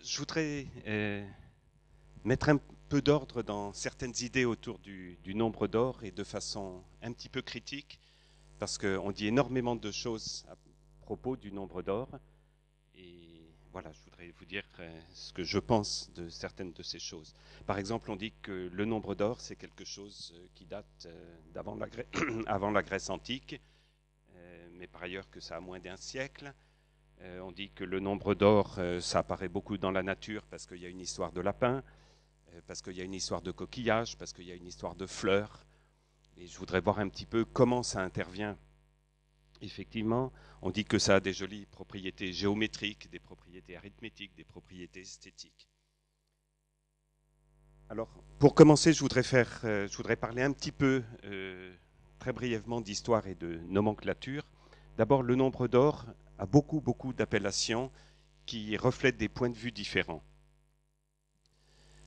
je voudrais mettre un peu d'ordre dans certaines idées autour du nombre d'or et de façon un petit peu critique, parce qu'on dit énormément de choses à propos du nombre d'or. Et voilà, je voudrais vous dire ce que je pense de certaines de ces choses. Par exemple, on dit que le nombre d'or, c'est quelque chose qui date d'avant avant la Grèce antique, mais par ailleurs que ça a moins d'un siècle. On dit que le nombre d'or, ça apparaît beaucoup dans la nature parce qu'il y a une histoire de lapin, parce qu'il y a une histoire de coquillage, parce qu'il y a une histoire de fleurs. Et je voudrais voir un petit peu comment ça intervient. Effectivement, on dit que ça a des jolies propriétés géométriques, des propriétés arithmétiques, des propriétés esthétiques. Alors, pour commencer, je voudrais parler un petit peu, très brièvement, d'histoire et de nomenclature. D'abord, le nombre d'or a beaucoup d'appellations qui reflètent des points de vue différents.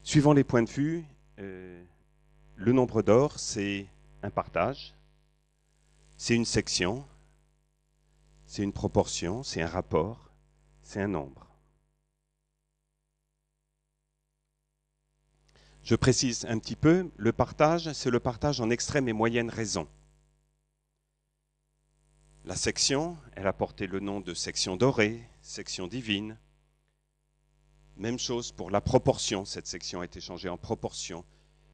Suivant les points de vue, le nombre d'or, c'est un partage, c'est une section, c'est une proportion, c'est un rapport, c'est un nombre. Je précise un petit peu, le partage, c'est le partage en extrême et moyenne raison. La section, elle a porté le nom de section dorée, section divine. Même chose pour la proportion, cette section a été changée en proportion.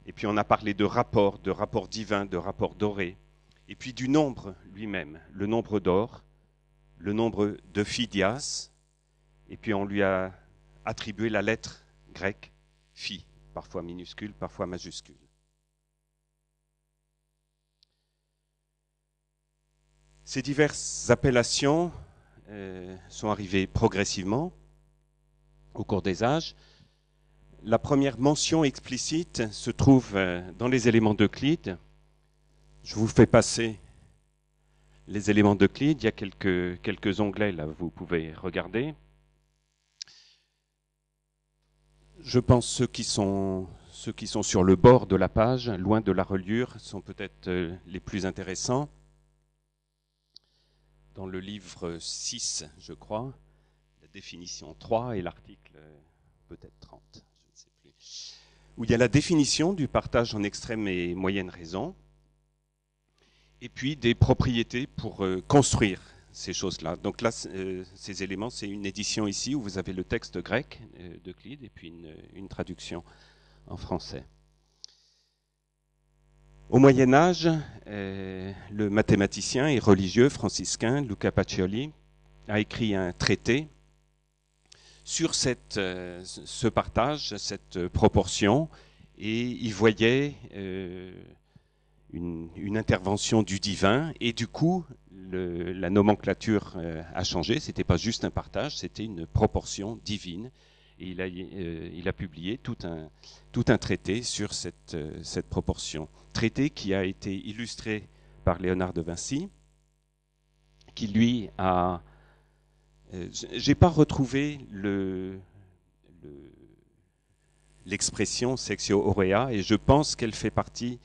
Et puis on a parlé de rapport divin, de rapport doré. Et puis du nombre lui-même, le nombre d'or, le nombre de Phidias, et puis on lui a attribué la lettre grecque phi, parfois minuscule, parfois majuscule. Ces diverses appellations sont arrivées progressivement au cours des âges. La première mention explicite se trouve dans les éléments d'Euclide. Je vous fais passer les éléments d'Euclide. Il y a quelques onglets là, vous pouvez regarder. Je pense ceux qui sont sur le bord de la page, loin de la reliure, sont peut-être les plus intéressants. Dans le livre 6, je crois, la définition 3 et l'article peut-être 30, je ne sais plus, où il y a la définition du partage en extrême et moyenne raison, et puis des propriétés pour construire ces choses-là. Donc là, ces éléments, c'est une édition ici où vous avez le texte grec d'Euclide et puis une traduction en français. Au Moyen Âge, le mathématicien et religieux franciscain Luca Pacioli a écrit un traité sur ce partage, cette proportion, et il voyait une intervention du divin, et du coup, la nomenclature a changé. C'était pas juste un partage, c'était une proportion divine. Et il a publié tout un traité sur cette proportion. Traité qui a été illustré par Léonard de Vinci, qui lui a... j'ai pas retrouvé l'expression sexio aurea, et je pense qu'elle fait partie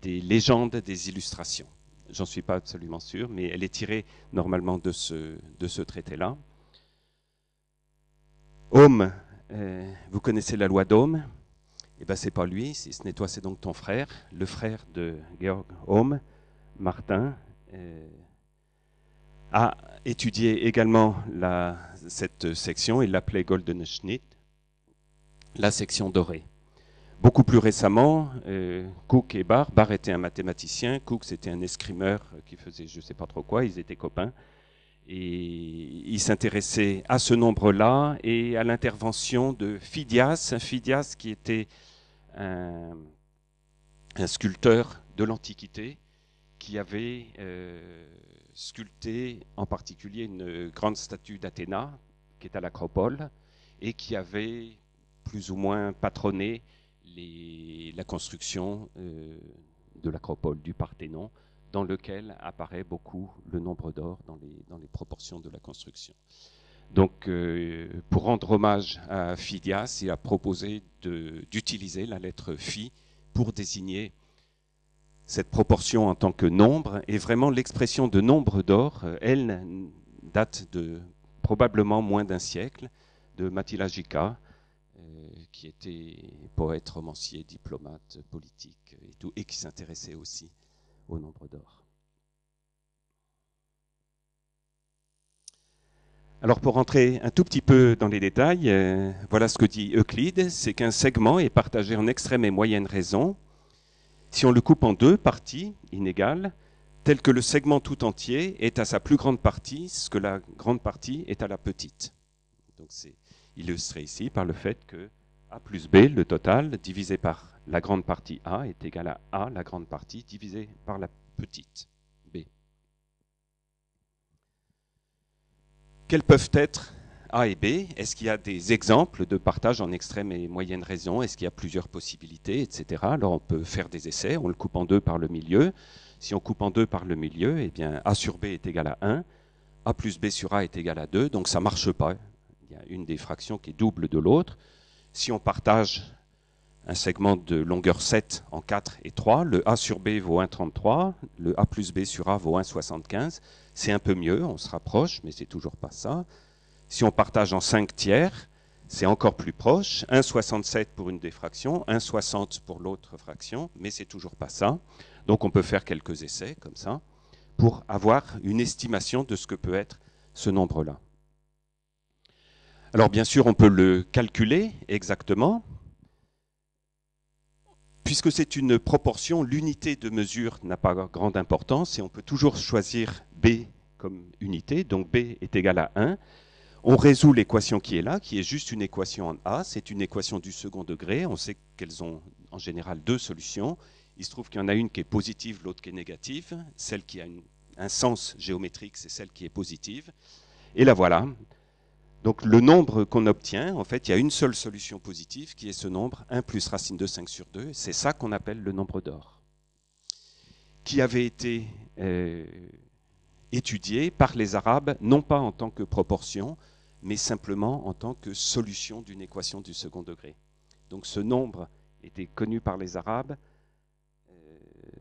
des légendes des illustrations. J'en suis pas absolument sûr, mais elle est tirée normalement de ce traité-là. Ohm, vous connaissez la loi d'Ohm? Eh bien, c'est pas lui, si ce n'est toi, c'est donc ton frère, le frère de Georg Ohm, Martin, a étudié également cette section, il l'appelait Goldene Schnitt, la section dorée. Beaucoup plus récemment, Cook et Barr était un mathématicien, Cook c'était un escrimeur qui faisait je ne sais pas trop quoi, ils étaient copains, et il s'intéressait à ce nombre-là et à l'intervention de Phidias, Phidias qui était un sculpteur de l'Antiquité qui avait sculpté en particulier une grande statue d'Athéna qui est à l'Acropole et qui avait plus ou moins patronné la construction de l'Acropole, du Parthénon, dans lequel apparaît beaucoup le nombre d'or dans les proportions de la construction. Donc, pour rendre hommage à Phidias, il a proposé d'utiliser la lettre phi pour désigner cette proportion en tant que nombre, et vraiment l'expression de nombre d'or, elle date de probablement moins d'un siècle, de Matilajika, qui était poète, romancier, diplomate, politique et tout, et qui s'intéressait aussi au nombre d'or. Alors pour rentrer un tout petit peu dans les détails, voilà ce que dit Euclide, c'est qu'un segment est partagé en extrême et moyenne raison si on le coupe en deux parties inégales, tel que le segment tout entier est à sa plus grande partie ce que la grande partie est à la petite. Donc c'est illustré ici par le fait que A plus B, le total, divisé par la grande partie A, est égal à A, la grande partie, divisé par la petite B. Quels peuvent être A et B? Est-ce qu'il y a des exemples de partage en extrême et moyenne raison? Est-ce qu'il y a plusieurs possibilités, etc. Alors on peut faire des essais, on le coupe en deux par le milieu. Si on coupe en deux par le milieu, eh bien A sur B est égal à 1, A plus B sur A est égal à 2, donc ça ne marche pas. Il y a une des fractions qui est double de l'autre. Si on partage un segment de longueur 7 en 4 et 3, le A sur B vaut 1,33, le A plus B sur A vaut 1,75. C'est un peu mieux, on se rapproche, mais c'est toujours pas ça. Si on partage en 5 tiers, c'est encore plus proche, 1,67 pour une des fractions, 1,60 pour l'autre fraction, mais c'est toujours pas ça. Donc on peut faire quelques essais comme ça pour avoir une estimation de ce que peut être ce nombre-là. Alors bien sûr, on peut le calculer exactement. Puisque c'est une proportion, l'unité de mesure n'a pas grande importance et on peut toujours choisir B comme unité, donc B est égal à 1. On résout l'équation qui est là, qui est juste une équation en A, c'est une équation du second degré, on sait qu'elles ont en général deux solutions. Il se trouve qu'il y en a une qui est positive, l'autre qui est négative. Celle qui a un sens géométrique, c'est celle qui est positive. Et la voilà. Donc le nombre qu'on obtient, en fait, il y a une seule solution positive qui est ce nombre 1 plus racine de 5 sur 2. C'est ça qu'on appelle le nombre d'or, qui avait été étudié par les Arabes, non pas en tant que proportion, mais simplement en tant que solution d'une équation du second degré. Donc ce nombre était connu par les Arabes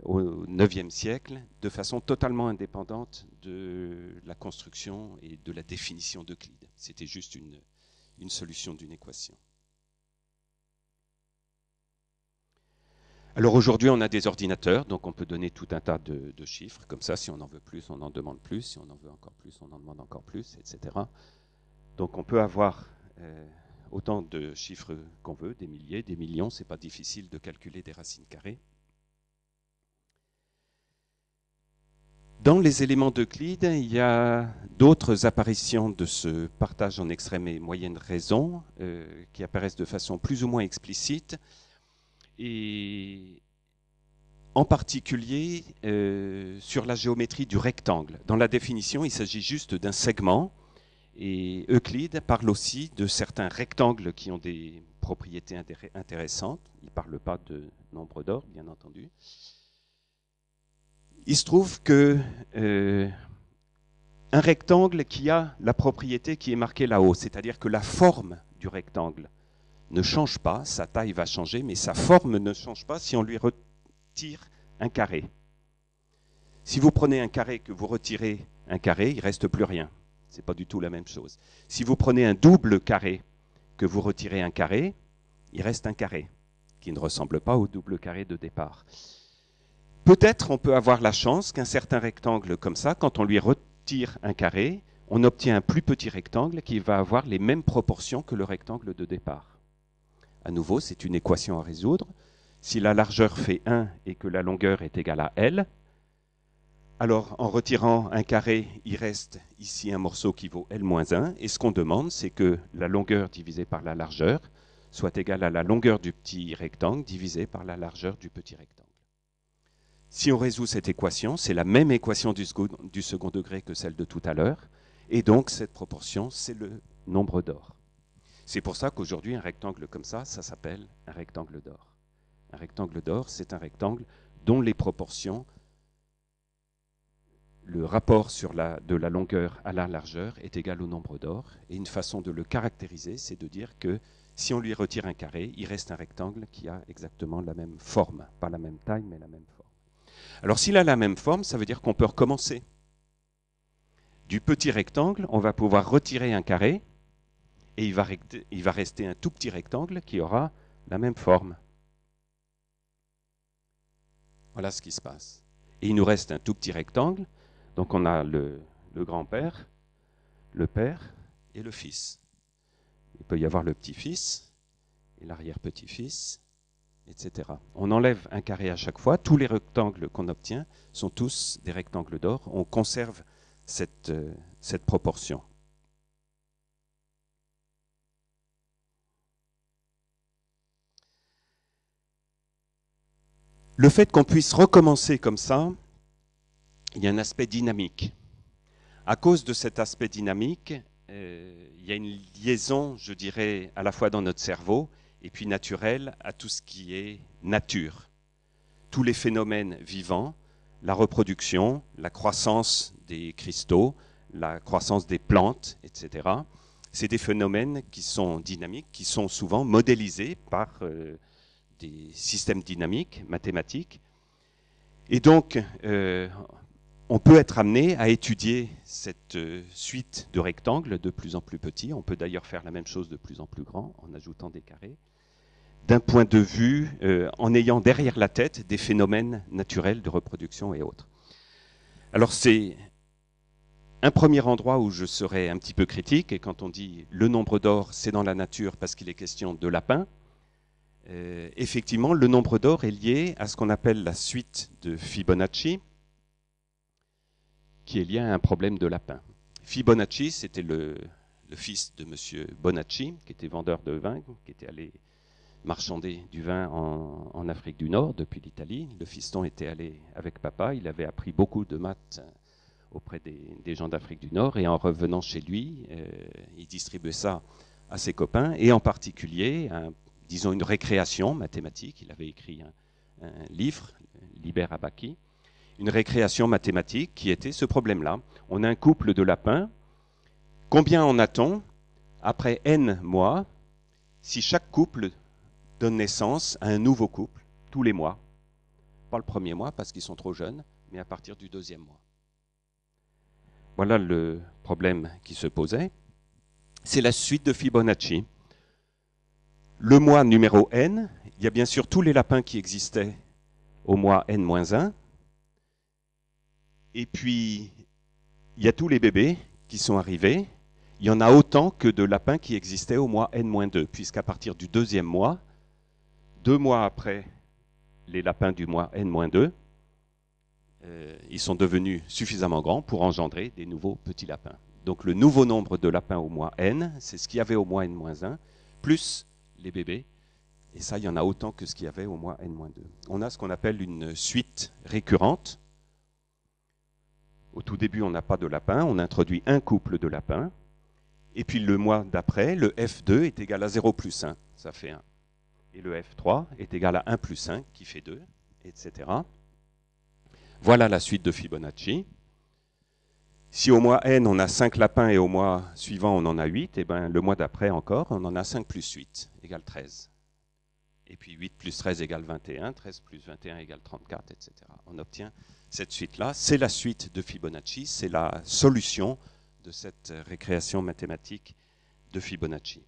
au IXe siècle de façon totalement indépendante de la construction et de la définition d'Euclide. C'était juste une solution d'une équation. Alors aujourd'hui, on a des ordinateurs, donc on peut donner tout un tas de chiffres. Comme ça, si on en veut plus, on en demande plus. Si on en veut encore plus, on en demande encore plus, etc. Donc on peut avoir autant de chiffres qu'on veut, des milliers, des millions. C'est pas difficile de calculer des racines carrées. Dans les éléments d'Euclide, il y a d'autres apparitions de ce partage en extrême et moyenne raison qui apparaissent de façon plus ou moins explicite. Et en particulier sur la géométrie du rectangle. Dans la définition, il s'agit juste d'un segment. Et Euclide parle aussi de certains rectangles qui ont des propriétés intéressantes. Il ne parle pas de nombre d'or, bien entendu. Il se trouve que un rectangle qui a la propriété qui est marquée là-haut, c'est-à-dire que la forme du rectangle ne change pas, sa taille va changer, mais sa forme ne change pas si on lui retire un carré. Si vous prenez un carré que vous retirez un carré, il ne reste plus rien. Ce n'est pas du tout la même chose. Si vous prenez un double carré que vous retirez un carré, il reste un carré qui ne ressemble pas au double carré de départ. Peut-être on peut avoir la chance qu'un certain rectangle comme ça, quand on lui retire un carré, on obtient un plus petit rectangle qui va avoir les mêmes proportions que le rectangle de départ. À nouveau, c'est une équation à résoudre. Si la largeur fait 1 et que la longueur est égale à L, alors en retirant un carré, il reste ici un morceau qui vaut L-1. Et ce qu'on demande, c'est que la longueur divisée par la largeur soit égale à la longueur du petit rectangle divisée par la largeur du petit rectangle. Si on résout cette équation, c'est la même équation du second degré que celle de tout à l'heure. Et donc, cette proportion, c'est le nombre d'or. C'est pour ça qu'aujourd'hui, un rectangle comme ça s'appelle un rectangle d'or. Un rectangle d'or, c'est un rectangle dont les proportions, le rapport de la longueur à la largeur est égal au nombre d'or. Et une façon de le caractériser, c'est de dire que si on lui retire un carré, il reste un rectangle qui a exactement la même forme. Pas la même taille, mais la même forme. Alors s'il a la même forme, ça veut dire qu'on peut recommencer. Du petit rectangle, on va pouvoir retirer un carré, et il va rester un tout petit rectangle qui aura la même forme. Voilà ce qui se passe. Et il nous reste un tout petit rectangle. Donc on a le grand-père, le père et le fils. Il peut y avoir le petit-fils et l'arrière-petit-fils, etc. On enlève un carré à chaque fois. Tous les rectangles qu'on obtient sont tous des rectangles d'or. On conserve cette proportion. Le fait qu'on puisse recommencer comme ça, il y a un aspect dynamique. À cause de cet aspect dynamique, il y a une liaison, je dirais, à la fois dans notre cerveau et puis naturelle à tout ce qui est nature. Tous les phénomènes vivants, la reproduction, la croissance des cristaux, la croissance des plantes, etc. C'est des phénomènes qui sont dynamiques, qui sont souvent modélisés par des systèmes dynamiques, mathématiques. Et donc, on peut être amené à étudier cette suite de rectangles de plus en plus petits. On peut d'ailleurs faire la même chose de plus en plus grand en ajoutant des carrés, d'un point de vue en ayant derrière la tête des phénomènes naturels de reproduction et autres. Alors c'est un premier endroit où je serais un petit peu critique, et quand on dit le nombre d'or, c'est dans la nature parce qu'il est question de lapins. Effectivement, le nombre d'or est lié à ce qu'on appelle la suite de Fibonacci, qui est lié à un problème de lapin. Fibonacci, c'était le fils de M. Bonacci, qui était vendeur de vin, qui était allé marchander du vin en Afrique du Nord, depuis l'Italie. Le fiston était allé avec papa, il avait appris beaucoup de maths auprès des gens d'Afrique du Nord, et en revenant chez lui, il distribuait ça à ses copains, et en particulier, disons une récréation mathématique. Il avait écrit un livre, Liber Abaci, une récréation mathématique qui était ce problème-là. On a un couple de lapins. Combien en a-t-on après n mois si chaque couple donne naissance à un nouveau couple tous les mois? Pas le premier mois parce qu'ils sont trop jeunes, mais à partir du deuxième mois. Voilà le problème qui se posait. C'est la suite de Fibonacci. Le mois numéro n, il y a bien sûr tous les lapins qui existaient au mois n-1, et puis il y a tous les bébés qui sont arrivés. Il y en a autant que de lapins qui existaient au mois n-2, puisqu'à partir du deuxième mois, 2 mois après les lapins du mois n-2, ils sont devenus suffisamment grands pour engendrer des nouveaux petits lapins. Donc le nouveau nombre de lapins au mois n, c'est ce qu'il y avait au mois n-1, plus les bébés. Et ça, il y en a autant que ce qu'il y avait au mois n-2. On a ce qu'on appelle une suite récurrente. Au tout début, on n'a pas de lapin, on introduit un couple de lapins. Et puis le mois d'après, le F2 est égal à 0 plus 1, ça fait 1. Et le F3 est égal à 1 plus 1, qui fait 2, etc. Voilà la suite de Fibonacci. Si au mois n, on a 5 lapins et au mois suivant, on en a 8, et ben, le mois d'après encore, on en a 5 plus 8, égale 13. Et puis 8 plus 13 égale 21, 13 plus 21 égale 34, etc. On obtient cette suite-là. C'est la suite de Fibonacci, c'est la solution de cette récréation mathématique de Fibonacci.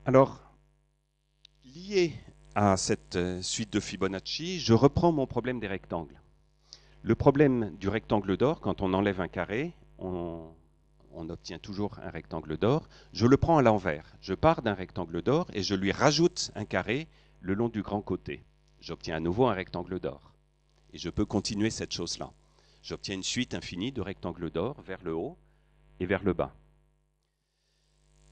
Alors, lié à cette suite de Fibonacci, je reprends mon problème des rectangles. Le problème du rectangle d'or, quand on enlève un carré, on obtient toujours un rectangle d'or. Je le prends à l'envers. Je pars d'un rectangle d'or et je lui rajoute un carré le long du grand côté. J'obtiens à nouveau un rectangle d'or. Et je peux continuer cette chose-là. J'obtiens une suite infinie de rectangles d'or vers le haut et vers le bas.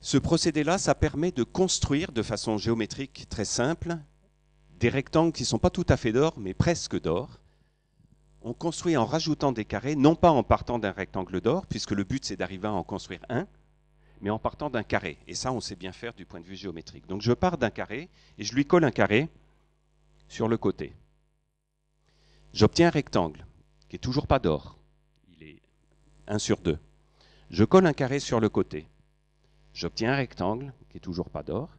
Ce procédé-là, ça permet de construire de façon géométrique très simple des rectangles qui ne sont pas tout à fait d'or, mais presque d'or. On construit en rajoutant des carrés, non pas en partant d'un rectangle d'or, puisque le but c'est d'arriver à en construire un, mais en partant d'un carré. Et ça, on sait bien faire du point de vue géométrique. Donc je pars d'un carré et je lui colle un carré sur le côté. J'obtiens un rectangle qui n'est toujours pas d'or. Il est 1 sur 2. Je colle un carré sur le côté. J'obtiens un rectangle qui n'est toujours pas d'or.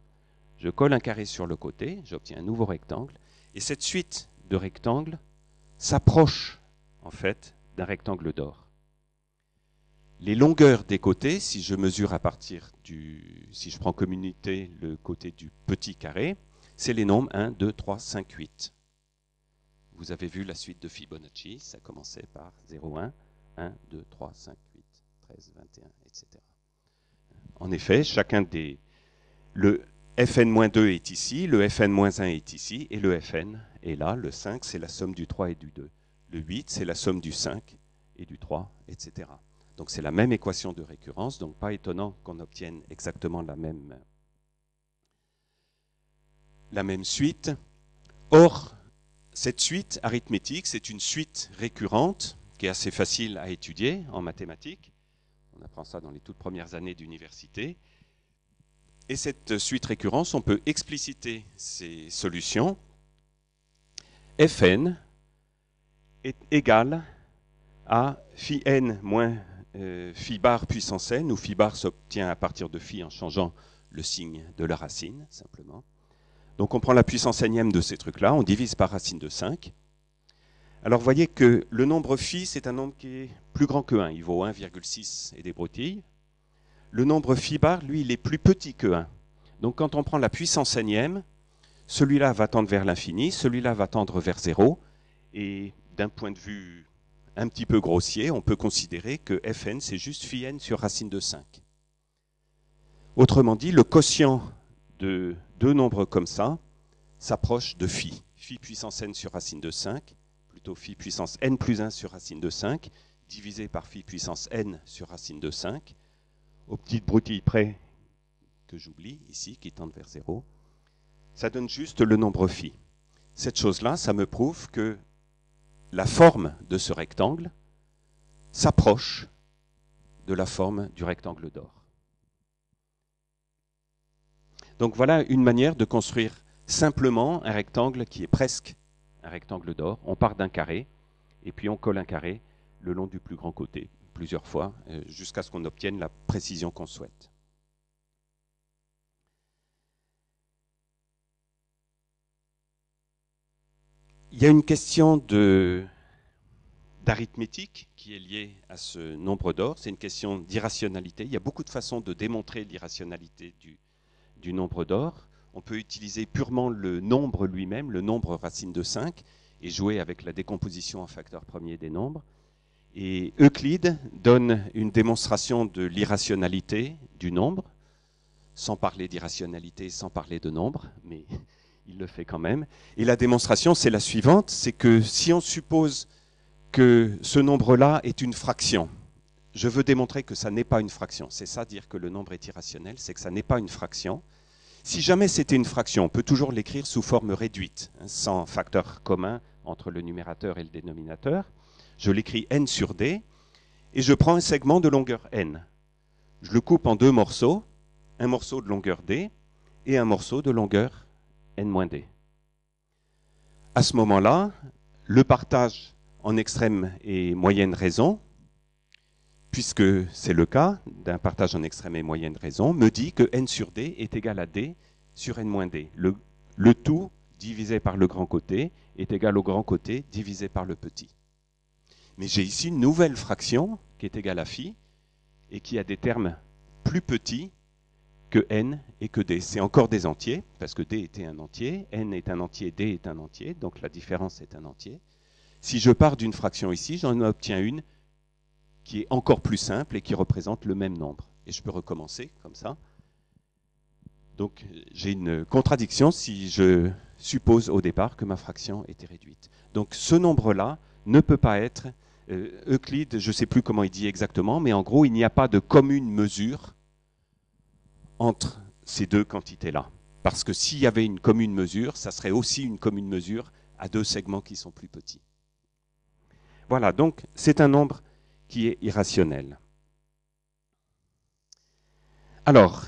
Je colle un carré sur le côté, j'obtiens un nouveau rectangle. Et cette suite de rectangles s'approche en fait d'un rectangle d'or. Les longueurs des côtés, si je mesure à partir si je prends comme unité le côté du petit carré, c'est les nombres 1, 2, 3, 5, 8. Vous avez vu la suite de Fibonacci, ça commençait par 0, 1, 1, 2, 3, 5, 8, 13, 21, etc. En effet, le Fn-2 est ici, le Fn-1 est ici, et le Fn est là. Le 5, c'est la somme du 3 et du 2. Le 8, c'est la somme du 5 et du 3, etc. Donc c'est la même équation de récurrence, donc pas étonnant qu'on obtienne exactement la même suite. Or, cette suite arithmétique, c'est une suite récurrente qui est assez facile à étudier en mathématiques. On apprend ça dans les toutes premières années d'université. Et cette suite récurrence, on peut expliciter ces solutions. Fn est égal à phi n moins phi bar puissance n, où phi bar s'obtient à partir de phi en changeant le signe de la racine, simplement. Donc on prend la puissance énième de ces trucs-là, on divise par racine de 5. Alors vous voyez que le nombre phi, c'est un nombre qui est plus grand que 1, il vaut 1,6 et des broutilles. Le nombre phi bar, lui, il est plus petit que 1. Donc quand on prend la puissance énième, celui-là va tendre vers l'infini, celui-là va tendre vers 0, et d'un point de vue un petit peu grossier, on peut considérer que Fn, c'est juste phi n sur racine de 5. Autrement dit, le quotient de deux nombres comme ça s'approche de phi. Phi puissance n sur racine de 5, plutôt phi puissance n plus 1 sur racine de 5, divisé par phi puissance n sur racine de 5, aux petites broutilles près que j'oublie ici, qui tendent vers 0, ça donne juste le nombre phi. Cette chose-là, ça me prouve que la forme de ce rectangle s'approche de la forme du rectangle d'or. Donc voilà une manière de construire simplement un rectangle qui est presque un rectangle d'or. On part d'un carré, et puis on colle un carré le long du plus grand côté, plusieurs fois, jusqu'à ce qu'on obtienne la précision qu'on souhaite. Il y a une question d'arithmétique qui est liée à ce nombre d'or. C'est une question d'irrationalité. Il y a beaucoup de façons de démontrer l'irrationalité du nombre d'or. On peut utiliser purement le nombre lui-même, le nombre racine de 5, et jouer avec la décomposition en facteurs premiers des nombres. Et Euclide donne une démonstration de l'irrationalité du nombre, sans parler d'irrationalité, sans parler de nombre, mais il le fait quand même. Et la démonstration, c'est la suivante, c'est que si on suppose que ce nombre-là est une fraction, je veux démontrer que ça n'est pas une fraction. C'est ça, dire que le nombre est irrationnel, c'est que ça n'est pas une fraction. Si jamais c'était une fraction, on peut toujours l'écrire sous forme réduite, sans facteur commun entre le numérateur et le dénominateur. Je l'écris n sur d, et je prends un segment de longueur n. Je le coupe en deux morceaux, un morceau de longueur d et un morceau de longueur n-d. À ce moment-là, le partage en extrême et moyenne raison, puisque c'est le cas d'un partage en extrême et moyenne raison, me dit que n sur d est égal à d sur n-d. Le tout divisé par le grand côté est égal au grand côté divisé par le petit. Mais j'ai ici une nouvelle fraction qui est égale à phi et qui a des termes plus petits que n et que d. C'est encore des entiers, parce que d était un entier, n est un entier, d est un entier, donc la différence est un entier. Si je pars d'une fraction ici, j'en obtiens une qui est encore plus simple et qui représente le même nombre. Et je peux recommencer comme ça. Donc j'ai une contradiction si je suppose au départ que ma fraction était réduite. Donc ce nombre-là ne peut pas être Euclide, je ne sais plus comment il dit exactement, mais en gros, il n'y a pas de commune mesure entre ces deux quantités-là. Parce que s'il y avait une commune mesure, ça serait aussi une commune mesure à deux segments qui sont plus petits. Voilà, donc c'est un nombre qui est irrationnel. Alors,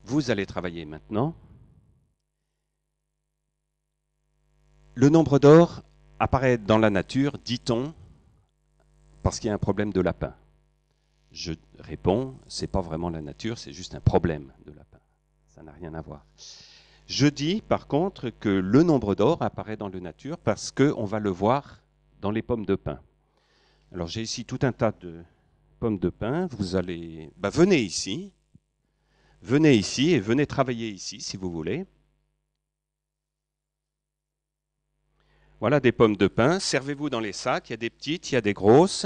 vous allez travailler maintenant. Le nombre d'or apparaît dans la nature, dit-on, parce qu'il y a un problème de lapin. Je réponds, c'est pas vraiment la nature, c'est juste un problème de lapin. Ça n'a rien à voir. Je dis par contre que le nombre d'or apparaît dans la nature parce qu'on va le voir dans les pommes de pin. Alors j'ai ici tout un tas de pommes de pin. Vous allez, venez ici et venez travailler ici si vous voulez. Voilà des pommes de pin. Servez-vous dans les sacs. Il y a des petites, il y a des grosses.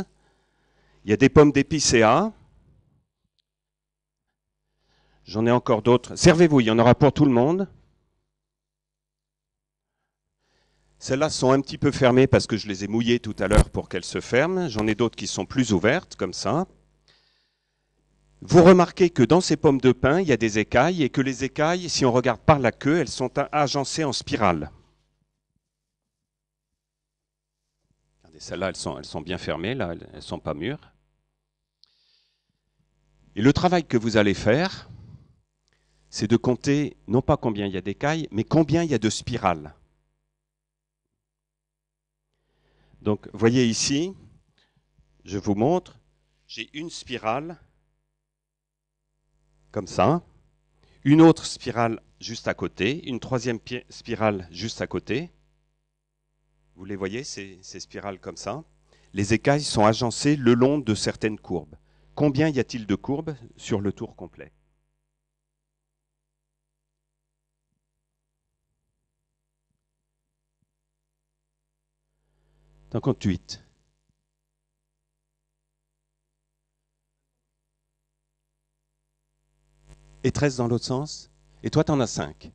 Il y a des pommes d'épicéa. J'en ai encore d'autres. Servez-vous, il y en aura pour tout le monde. Celles-là sont un petit peu fermées parce que je les ai mouillées tout à l'heure pour qu'elles se ferment. J'en ai d'autres qui sont plus ouvertes, comme ça. Vous remarquez que dans ces pommes de pin, il y a des écailles et que les écailles, si on regarde par la queue, elles sont agencées en spirale. Regardez, celles-là, elles sont bien fermées, là, elles ne sont pas mûres. Et le travail que vous allez faire, c'est de compter non pas combien il y a d'écailles, mais combien il y a de spirales. Donc, voyez ici, je vous montre, j'ai une spirale, comme ça, une autre spirale juste à côté, une troisième spirale juste à côté. Vous les voyez, ces spirales comme ça. Les écailles sont agencées le long de certaines courbes. Combien y a-t-il de courbes sur le tour complet ? 58. Et 13 dans l'autre sens. Et toi, tu en as 5.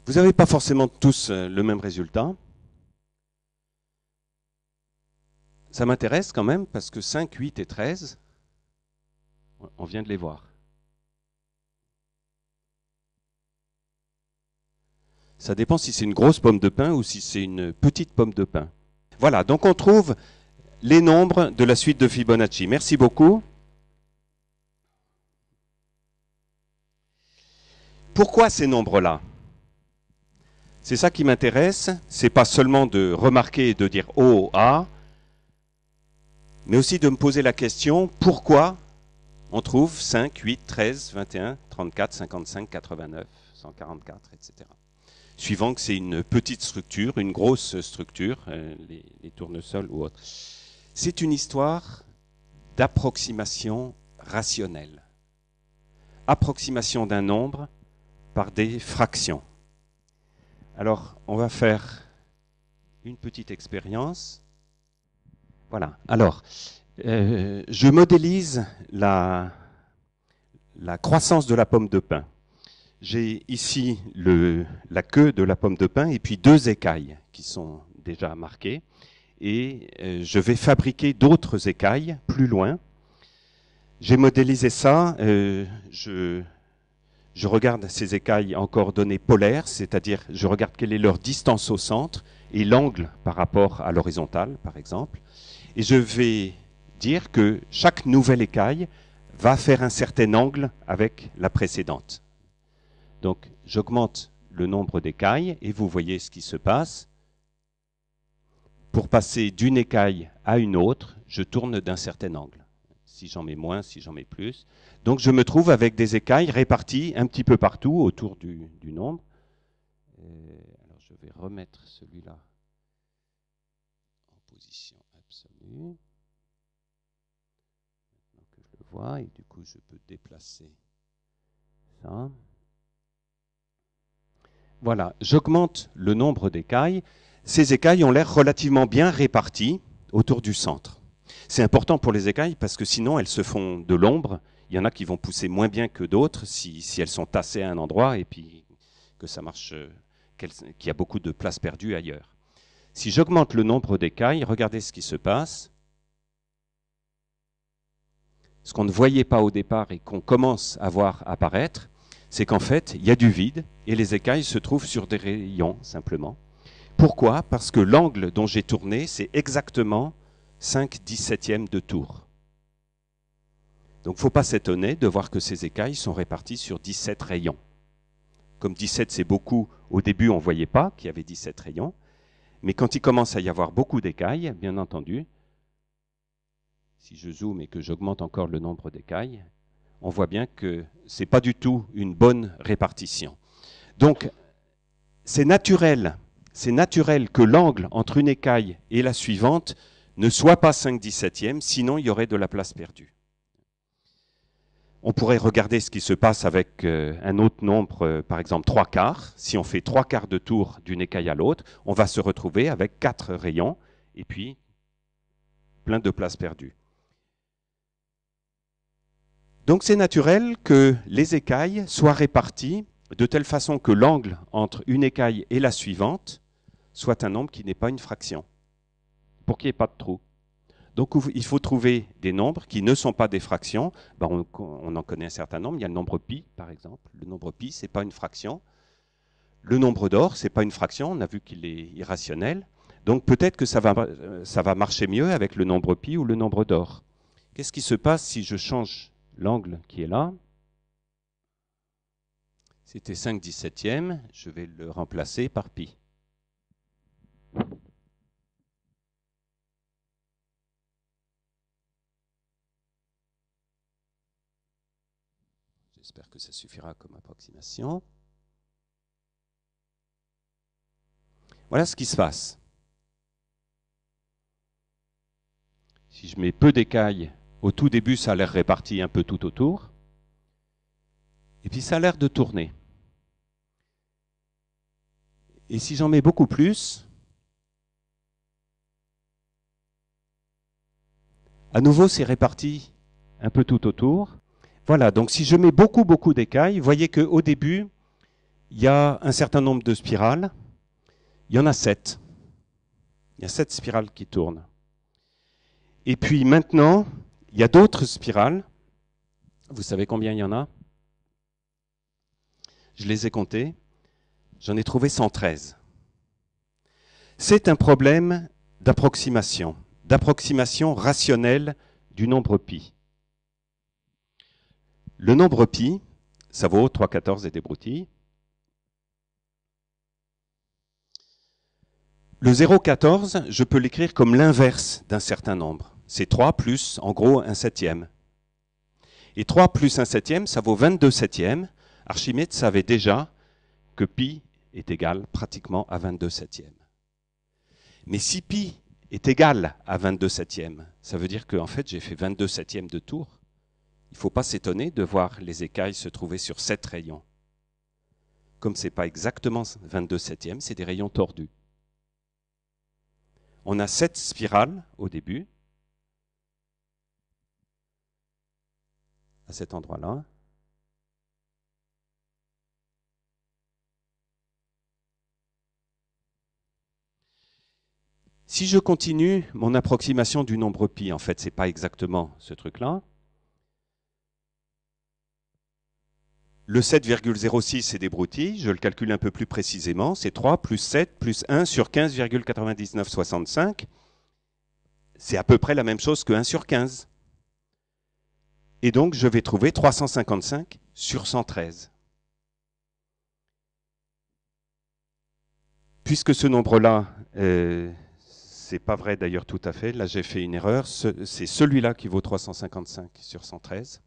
Vous n'avez pas forcément tous le même résultat. Ça m'intéresse quand même parce que 5, 8 et 13, on vient de les voir. Ça dépend si c'est une grosse pomme de pin ou si c'est une petite pomme de pin. Voilà, donc on trouve les nombres de la suite de Fibonacci. Merci beaucoup. Pourquoi ces nombres-là ? C'est ça qui m'intéresse. C'est pas seulement de remarquer et de dire O, A, mais aussi de me poser la question pourquoi on trouve 5, 8, 13, 21, 34, 55, 89, 144, etc. Suivant que c'est une petite structure, une grosse structure, les tournesols ou autres. C'est une histoire d'approximation rationnelle. Approximation d'un nombre par des fractions. Alors, on va faire une petite expérience. Voilà. Alors, je modélise la croissance de la pomme de pin. J'ai ici la queue de la pomme de pin et puis 2 écailles qui sont déjà marquées. Et je vais fabriquer d'autres écailles plus loin. J'ai modélisé ça. Je regarde ces écailles en coordonnées polaires, c'est-à-dire je regarde quelle est leur distance au centre et l'angle par rapport à l'horizontale, par exemple. Et je vais dire que chaque nouvelle écaille va faire un certain angle avec la précédente. Donc, j'augmente le nombre d'écailles et vous voyez ce qui se passe. Pour passer d'une écaille à une autre, je tourne d'un certain angle. Si j'en mets moins, si j'en mets plus. Donc, je me trouve avec des écailles réparties un petit peu partout autour du nombre. Alors, je vais remettre celui-là en position absolue. Maintenant que je le vois, et du coup, je peux déplacer ça. Voilà, j'augmente le nombre d'écailles. Ces écailles ont l'air relativement bien réparties autour du centre. C'est important pour les écailles parce que sinon elles se font de l'ombre. Il y en a qui vont pousser moins bien que d'autres si elles sont tassées à un endroit et puis que ça marche, qu'il y a beaucoup de place perdue ailleurs. Si j'augmente le nombre d'écailles, regardez ce qui se passe. Ce qu'on ne voyait pas au départ et qu'on commence à voir apparaître, c'est qu'en fait, il y a du vide et les écailles se trouvent sur des rayons, simplement. Pourquoi ? Parce que l'angle dont j'ai tourné, c'est exactement 5/17 de tour. Donc il ne faut pas s'étonner de voir que ces écailles sont réparties sur 17 rayons. Comme 17 c'est beaucoup, au début on ne voyait pas qu'il y avait 17 rayons, mais quand il commence à y avoir beaucoup d'écailles, bien entendu, si je zoome et que j'augmente encore le nombre d'écailles, on voit bien que ce n'est pas du tout une bonne répartition. Donc, c'est naturel que l'angle entre une écaille et la suivante ne soit pas 5/17e, sinon il y aurait de la place perdue. On pourrait regarder ce qui se passe avec un autre nombre, par exemple 3/4. Si on fait 3/4 de tour d'une écaille à l'autre, on va se retrouver avec 4 rayons et puis plein de places perdues. Donc c'est naturel que les écailles soient réparties de telle façon que l'angle entre une écaille et la suivante soit un nombre qui n'est pas une fraction, pour qu'il n'y ait pas de trou. Donc il faut trouver des nombres qui ne sont pas des fractions. Ben, on en connaît un certain nombre. Il y a le nombre pi, par exemple. Le nombre pi, ce n'est pas une fraction. Le nombre d'or, ce n'est pas une fraction. On a vu qu'il est irrationnel. Donc peut-être que ça va marcher mieux avec le nombre pi ou le nombre d'or. Qu'est-ce qui se passe si je change l'angle qui est là? C'était 5/17e. Je vais le remplacer par pi. J'espère que ça suffira comme approximation. Voilà ce qui se passe. Si je mets peu d'écailles, au tout début, ça a l'air réparti un peu tout autour. Et puis ça a l'air de tourner. Et si j'en mets beaucoup plus, à nouveau, c'est réparti un peu tout autour. Voilà, donc si je mets beaucoup d'écailles, vous voyez qu'au début, il y a un certain nombre de spirales. Il y en a 7. Il y a 7 spirales qui tournent. Et puis maintenant, il y a d'autres spirales. Vous savez combien il y en a? Je les ai comptées. J'en ai trouvé 113. C'est un problème d'approximation rationnelle du nombre pi. Le nombre pi, ça vaut 3/14 et des broutilles. Le 0,14, je peux l'écrire comme l'inverse d'un certain nombre. C'est 3 plus, en gros, 1/7. Et 3 plus 1/7, ça vaut 22/7. Archimède savait déjà que pi est égal pratiquement à 22/7. Mais si pi est égal à 22/7, ça veut dire qu'en fait, j'ai fait 22/7 de tour. Il ne faut pas s'étonner de voir les écailles se trouver sur 7 rayons. Comme ce n'est pas exactement 22/7, c'est des rayons tordus. On a 7 spirales au début, à cet endroit-là. Si je continue mon approximation du nombre pi, en fait, ce n'est pas exactement ce truc-là. Le 7,06, c'est des broutilles. Je le calcule un peu plus précisément. C'est 3 plus 7 plus 1 sur 15,9965. C'est à peu près la même chose que 1 sur 15. Et donc, je vais trouver 355 sur 113. Puisque ce nombre-là, c'est pas vrai d'ailleurs tout à fait. Là, j'ai fait une erreur. C'est celui-là qui vaut 355 sur 113.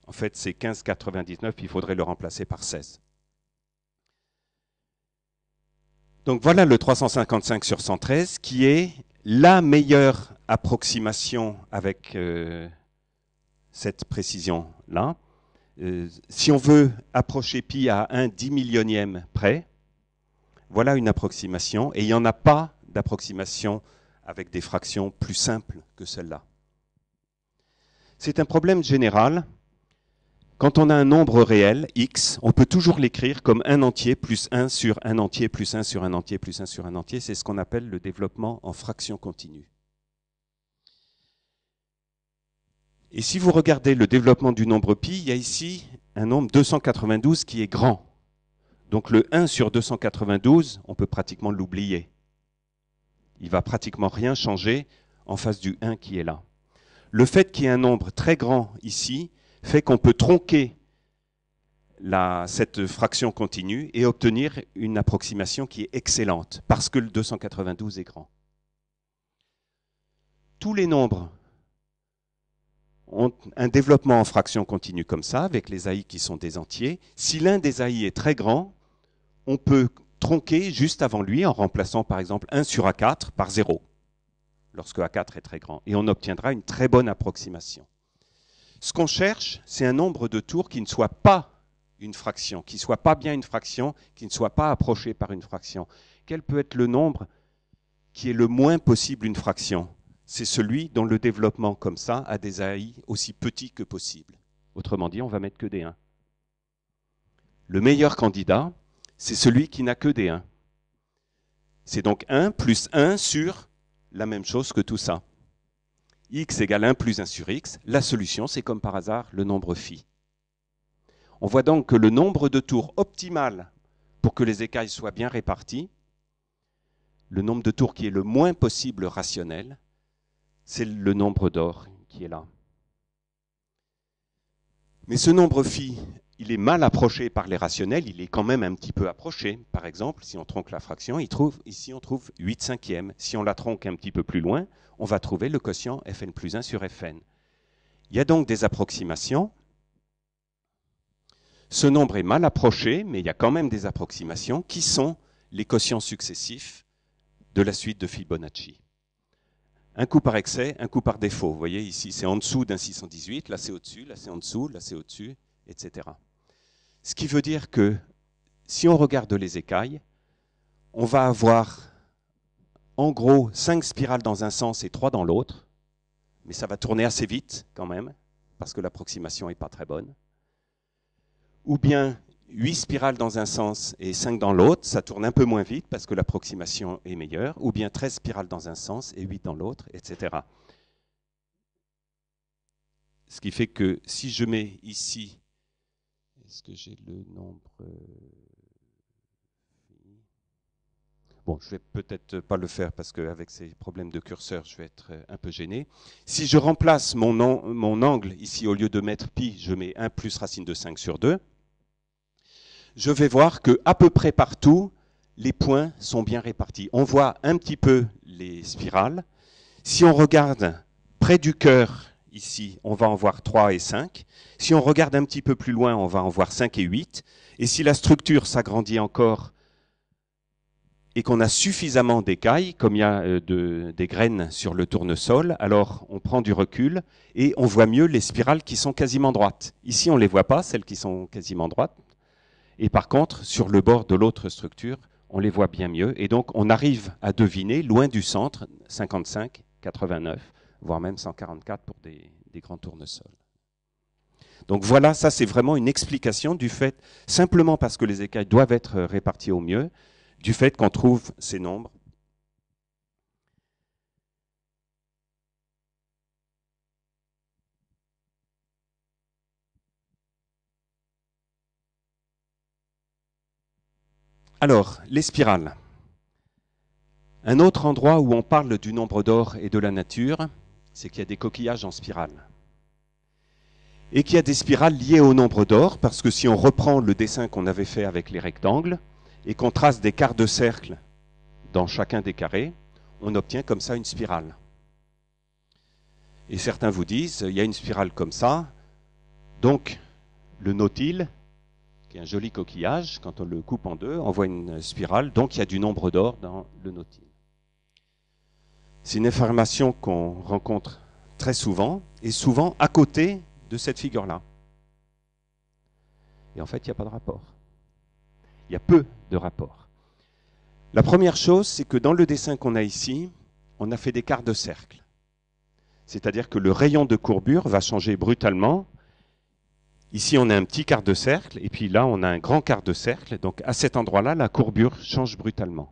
En fait, c'est 15,99, puis il faudrait le remplacer par 16. Donc voilà le 355 sur 113, qui est la meilleure approximation avec cette précision-là. Si on veut approcher pi à 1/10 près, voilà une approximation, et il n'y en a pas d'approximation avec des fractions plus simples que celle-là. C'est un problème général. Quand on a un nombre réel, x, on peut toujours l'écrire comme 1 entier plus 1 sur 1 entier plus 1 sur 1 entier plus 1 sur 1 entier. C'est ce qu'on appelle le développement en fraction continue. Et si vous regardez le développement du nombre pi, il y a ici un nombre 292 qui est grand. Donc le 1 sur 292, on peut pratiquement l'oublier. Il ne va pratiquement rien changer en face du 1 qui est là. Le fait qu'il y ait un nombre très grand ici fait qu'on peut tronquer cette fraction continue et obtenir une approximation qui est excellente, parce que le 292 est grand. Tous les nombres ont un développement en fraction continue comme ça, avec les AI qui sont des entiers. Si l'un des AI est très grand, on peut tronquer juste avant lui en remplaçant par exemple 1 sur A4 par 0, lorsque A4 est très grand, et on obtiendra une très bonne approximation. Ce qu'on cherche, c'est un nombre de tours qui ne soit pas une fraction, qui ne soit pas bien une fraction, qui ne soit pas approché par une fraction. Quel peut être le nombre qui est le moins possible une fraction? C'est celui dont le développement comme ça a des AI aussi petits que possible. Autrement dit, on va mettre que des 1. Le meilleur candidat, c'est celui qui n'a que des 1. C'est donc 1 plus 1 sur la même chose que tout ça. X égale 1 plus 1 sur x. La solution, c'est comme par hasard le nombre phi. On voit donc que le nombre de tours optimal pour que les écailles soient bien réparties, le nombre de tours qui est le moins possible rationnel, c'est le nombre d'or qui est là. Mais ce nombre phi, il est mal approché par les rationnels, il est quand même un petit peu approché. Par exemple, si on tronque la fraction, ici on trouve 8 cinquièmes. Si on la tronque un petit peu plus loin, on va trouver le quotient Fn plus 1 sur Fn. Il y a donc des approximations. Ce nombre est mal approché, mais il y a quand même des approximations qui sont les quotients successifs de la suite de Fibonacci. Un coup par excès, un coup par défaut. Vous voyez, ici, c'est en dessous d'un 618, là c'est au-dessus, là c'est en dessous, là c'est au-dessus, etc. Ce qui veut dire que si on regarde les écailles, on va avoir en gros 5 spirales dans un sens et 3 dans l'autre, mais ça va tourner assez vite quand même, parce que l'approximation n'est pas très bonne. Ou bien 8 spirales dans un sens et 5 dans l'autre, ça tourne un peu moins vite parce que l'approximation est meilleure, ou bien 13 spirales dans un sens et 8 dans l'autre, etc. Ce qui fait que si je mets ici, est-ce que j'ai le nombre... Bon, je vais peut-être pas le faire parce qu'avec ces problèmes de curseur, je vais être un peu gêné. Si je remplace mon angle ici, au lieu de mettre pi, je mets 1 plus racine de 5 sur 2, je vais voir qu'à peu près partout, les points sont bien répartis. On voit un petit peu les spirales. Si on regarde près du cœur, ici, on va en voir 3 et 5. Si on regarde un petit peu plus loin, on va en voir 5 et 8. Et si la structure s'agrandit encore et qu'on a suffisamment d'écailles, comme il y a des graines sur le tournesol, alors on prend du recul et on voit mieux les spirales qui sont quasiment droites. Ici, on ne les voit pas, celles qui sont quasiment droites. Et par contre, sur le bord de l'autre structure, on les voit bien mieux. Et donc, on arrive à deviner, loin du centre, 55, 89, voire même 144 pour des grands tournesols. Donc voilà, ça c'est vraiment une explication du fait, simplement parce que les écailles doivent être réparties au mieux, du fait qu'on trouve ces nombres. Alors, les spirales. Un autre endroit où on parle du nombre d'or et de la nature, c'est qu'il y a des coquillages en spirale. Et qu'il y a des spirales liées au nombre d'or, parce que si on reprend le dessin qu'on avait fait avec les rectangles, et qu'on trace des quarts de cercle dans chacun des carrés, on obtient comme ça une spirale. Et certains vous disent, il y a une spirale comme ça, donc le nautile, qui est un joli coquillage, quand on le coupe en deux, on voit une spirale, donc il y a du nombre d'or dans le nautile. C'est une information qu'on rencontre très souvent, et souvent à côté de cette figure-là. Et en fait, il n'y a pas de rapport. Il y a peu de rapports. La première chose, c'est que dans le dessin qu'on a ici, on a fait des quarts de cercle. C'est-à-dire que le rayon de courbure va changer brutalement. Ici, on a un petit quart de cercle, et puis là, on a un grand quart de cercle. Donc, à cet endroit-là, la courbure change brutalement.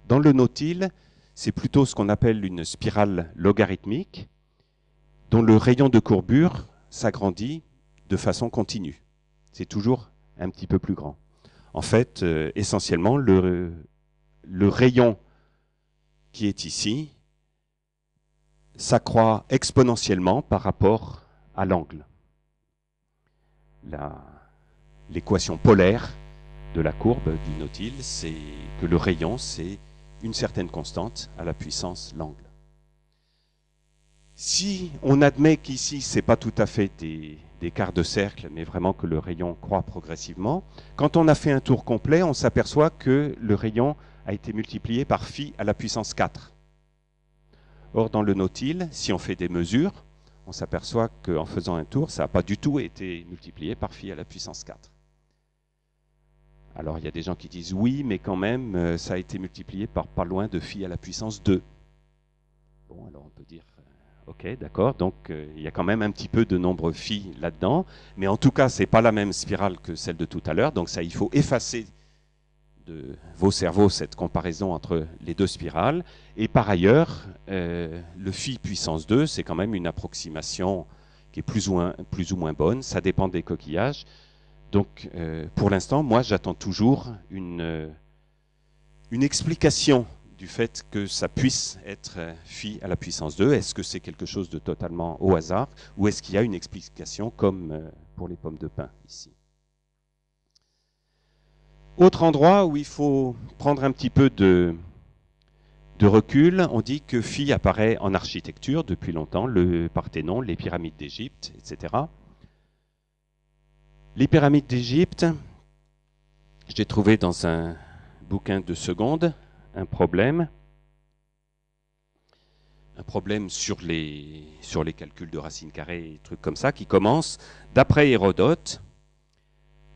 Dans le nautile, c'est plutôt ce qu'on appelle une spirale logarithmique, dont le rayon de courbure s'agrandit de façon continue. C'est toujours un petit peu plus grand. En fait, essentiellement, le rayon qui est ici s'accroît exponentiellement par rapport à l'angle. L'équation polaire de la courbe du nautile, c'est que le rayon, c'est une certaine constante à la puissance l'angle. Si on admet qu'ici, ce n'est pas tout à fait des des quarts de cercle, mais vraiment que le rayon croît progressivement. Quand on a fait un tour complet, on s'aperçoit que le rayon a été multiplié par phi à la puissance 4. Or, dans le nautile, si on fait des mesures, on s'aperçoit qu'en faisant un tour, ça n'a pas du tout été multiplié par phi à la puissance 4. Alors, il y a des gens qui disent oui, mais quand même, ça a été multiplié par pas loin de phi à la puissance 2. Bon, alors on peut dire, ok, d'accord, donc il y a quand même un petit peu de nombre phi là-dedans, mais en tout cas, ce n'est pas la même spirale que celle de tout à l'heure, donc ça, il faut effacer de vos cerveaux cette comparaison entre les deux spirales. Et par ailleurs, le phi puissance 2, c'est quand même une approximation qui est plus ou moins bonne, ça dépend des coquillages. Donc, pour l'instant, moi, j'attends toujours une explication du fait que ça puisse être phi à la puissance 2. Est-ce que c'est quelque chose de totalement au hasard ou est-ce qu'il y a une explication comme pour les pommes de pin ici? Autre endroit où il faut prendre un petit peu de recul, on dit que phi apparaît en architecture depuis longtemps, le Parthénon, les pyramides d'Égypte, etc. Les pyramides d'Égypte, j'ai trouvé dans un bouquin de seconde un problème sur les calculs de racines carrées et trucs comme ça, qui commence, d'après Hérodote,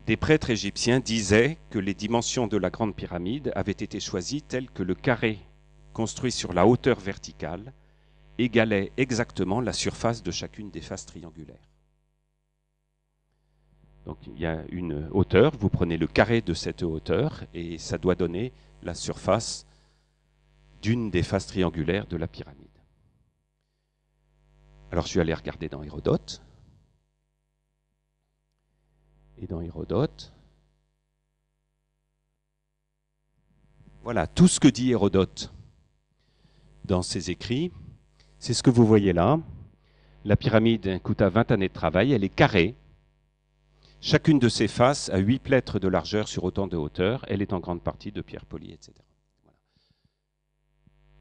des prêtres égyptiens disaient que les dimensions de la grande pyramide avaient été choisies telles que le carré construit sur la hauteur verticale égalait exactement la surface de chacune des faces triangulaires. Donc il y a une hauteur, vous prenez le carré de cette hauteur et ça doit donner la surface d'une des faces triangulaires de la pyramide. Alors je suis allé regarder dans Hérodote. Et dans Hérodote, voilà, tout ce que dit Hérodote dans ses écrits, c'est ce que vous voyez là. La pyramide coûta 20 années de travail, elle est carrée. Chacune de ses faces a 8 plêtres de largeur sur autant de hauteur. Elle est en grande partie de pierre polie, etc. Voilà.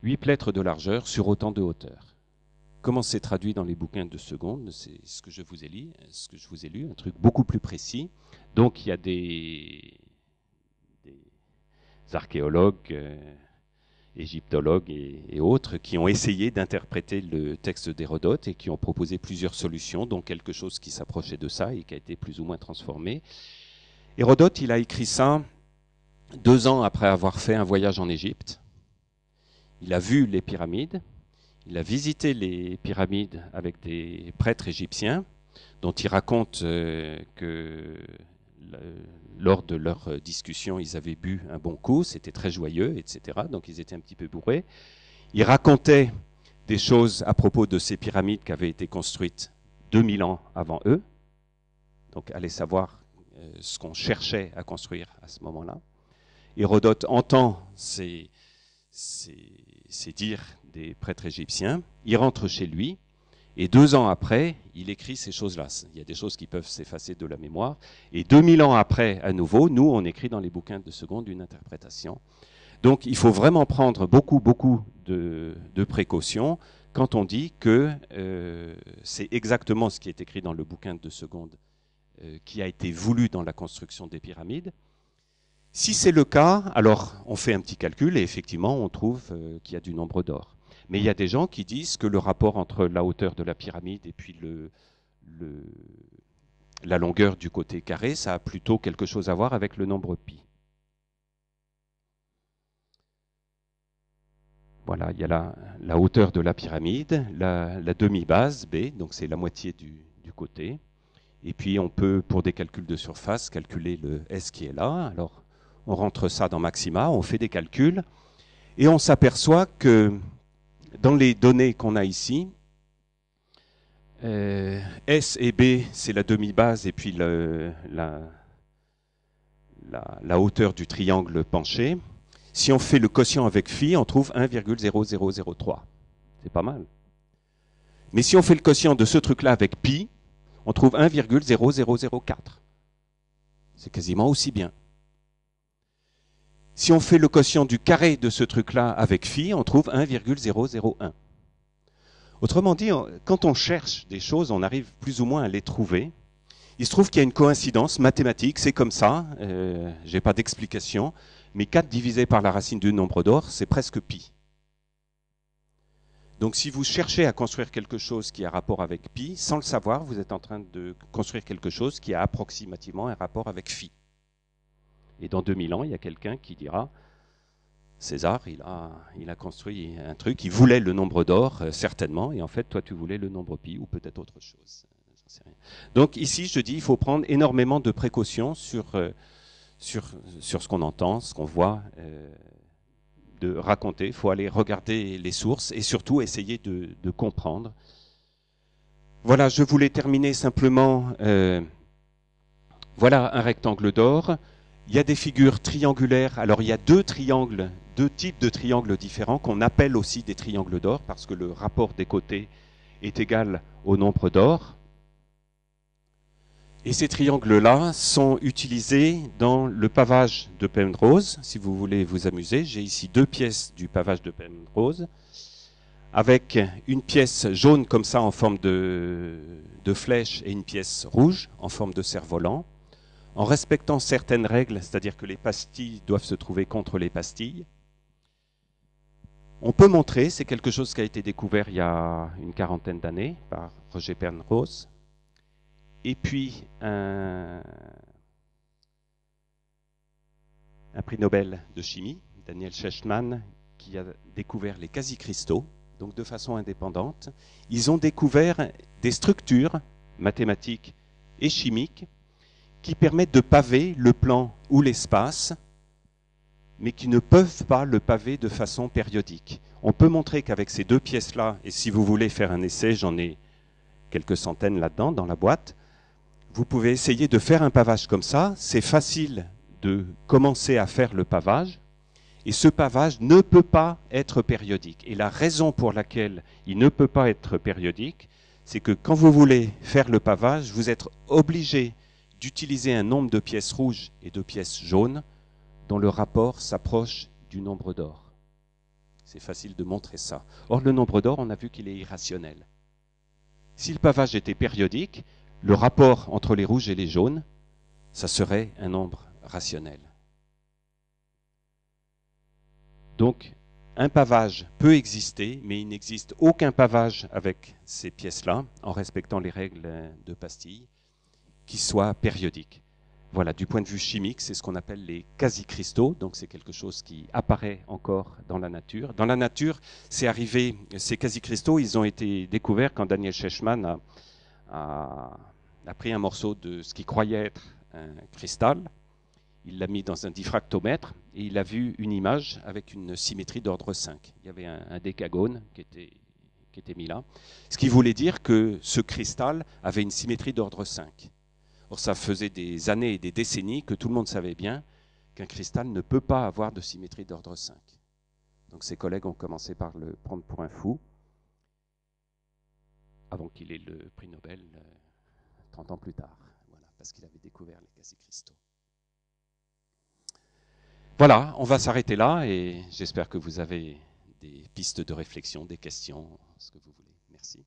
8 plêtres de largeur sur autant de hauteur. Comment c'est traduit dans les bouquins de seconde? C'est ce que je vous ai lu, un truc beaucoup plus précis. Donc il y a des archéologues, égyptologues et autres qui ont essayé d'interpréter le texte d'Hérodote et qui ont proposé plusieurs solutions, dont quelque chose qui s'approchait de ça et qui a été plus ou moins transformé. Hérodote, il a écrit ça 2 ans après avoir fait un voyage en Égypte. Il a vu les pyramides. Il a visité les pyramides avec des prêtres égyptiens dont il raconte que lors de leur discussion, ils avaient bu un bon coup, c'était très joyeux, etc. Donc ils étaient un petit peu bourrés. Il racontait des choses à propos de ces pyramides qui avaient été construites 2000 ans avant eux. Donc allez savoir ce qu'on cherchait à construire à ce moment-là. Hérodote entend ces dires des prêtres égyptiens, il rentre chez lui, et 2 ans après, il écrit ces choses-là. Il y a des choses qui peuvent s'effacer de la mémoire, et 2000 ans après, à nouveau, nous, on écrit dans les bouquins de seconde une interprétation. Donc, il faut vraiment prendre beaucoup de précautions quand on dit que c'est exactement ce qui est écrit dans le bouquin de seconde qui a été voulu dans la construction des pyramides. Si c'est le cas, alors on fait un petit calcul et effectivement on trouve qu'il y a du nombre d'or. Mais il y a des gens qui disent que le rapport entre la hauteur de la pyramide et puis la longueur du côté carré, ça a plutôt quelque chose à voir avec le nombre pi. Voilà, il y a la hauteur de la pyramide, la demi-base B, donc c'est la moitié du côté. Et puis on peut, pour des calculs de surface, calculer le S qui est là. Alors on rentre ça dans Maxima, on fait des calculs, et on s'aperçoit que dans les données qu'on a ici, S et B, c'est la demi-base, et puis la hauteur du triangle penché. Si on fait le quotient avec phi, on trouve 1,0003. C'est pas mal. Mais si on fait le quotient de ce truc-là avec pi, on trouve 1,0004. C'est quasiment aussi bien. Si on fait le quotient du carré de ce truc-là avec phi, on trouve 1,001. Autrement dit, quand on cherche des choses, on arrive plus ou moins à les trouver. Il se trouve qu'il y a une coïncidence mathématique, c'est comme ça, j'ai pas d'explication, mais 4 divisé par la racine du nombre d'or, c'est presque pi. Donc si vous cherchez à construire quelque chose qui a rapport avec pi, sans le savoir, vous êtes en train de construire quelque chose qui a approximativement un rapport avec phi. Et dans 2000 ans, il y a quelqu'un qui dira, César, il a construit un truc, il voulait le nombre d'or, certainement, et en fait, toi, tu voulais le nombre pi, ou peut-être autre chose. Donc ici, je dis, il faut prendre énormément de précautions sur ce qu'on entend, ce qu'on voit, de raconter. Il faut aller regarder les sources et surtout essayer de comprendre. Voilà, je voulais terminer simplement. Voilà un rectangle d'or. Il y a des figures triangulaires. Alors il y a deux types de triangles différents qu'on appelle aussi des triangles d'or parce que le rapport des côtés est égal au nombre d'or. Et ces triangles-là sont utilisés dans le pavage de Penrose. Si vous voulez vous amuser, j'ai ici 2 pièces du pavage de Penrose, avec une pièce jaune comme ça en forme de flèche et une pièce rouge en forme de cerf-volant, en respectant certaines règles, c'est-à-dire que les pastilles doivent se trouver contre les pastilles. On peut montrer, c'est quelque chose qui a été découvert il y a une quarantaine d'années par Roger Penrose. Et puis, un prix Nobel de chimie, Daniel Shechtman, qui a découvert les quasi-cristaux, donc de façon indépendante. Ils ont découvert des structures mathématiques et chimiques qui permettent de paver le plan ou l'espace, mais qui ne peuvent pas le paver de façon périodique. On peut montrer qu'avec ces 2 pièces-là, et si vous voulez faire un essai, j'en ai quelques centaines là-dedans, dans la boîte, vous pouvez essayer de faire un pavage comme ça. C'est facile de commencer à faire le pavage. Et ce pavage ne peut pas être périodique. Et la raison pour laquelle il ne peut pas être périodique, c'est que quand vous voulez faire le pavage, vous êtes obligé d'utiliser un nombre de pièces rouges et de pièces jaunes dont le rapport s'approche du nombre d'or. C'est facile de montrer ça. Or, le nombre d'or, on a vu qu'il est irrationnel. Si le pavage était périodique, le rapport entre les rouges et les jaunes, ça serait un nombre rationnel. Donc, un pavage peut exister, mais il n'existe aucun pavage avec ces pièces-là, en respectant les règles de pastille, qui soit périodique. Voilà, du point de vue chimique, c'est ce qu'on appelle les quasi-cristaux, donc c'est quelque chose qui apparaît encore dans la nature. Dans la nature, c'est arrivé, ces quasi-cristaux, ils ont été découverts quand Daniel Shechtman a pris un morceau de ce qu'il croyait être un cristal, il l'a mis dans un diffractomètre et il a vu une image avec une symétrie d'ordre 5. Il y avait un décagone qui était mis là, ce qui voulait dire que ce cristal avait une symétrie d'ordre 5. Or, ça faisait des années et des décennies que tout le monde savait bien qu'un cristal ne peut pas avoir de symétrie d'ordre 5. Donc ses collègues ont commencé par le prendre pour un fou, avant qu'il ait le prix Nobel 30 ans plus tard, voilà, parce qu'il avait découvert les quasi-cristaux. Voilà, on va s'arrêter là et j'espère que vous avez des pistes de réflexion, des questions, ce que vous voulez. Merci.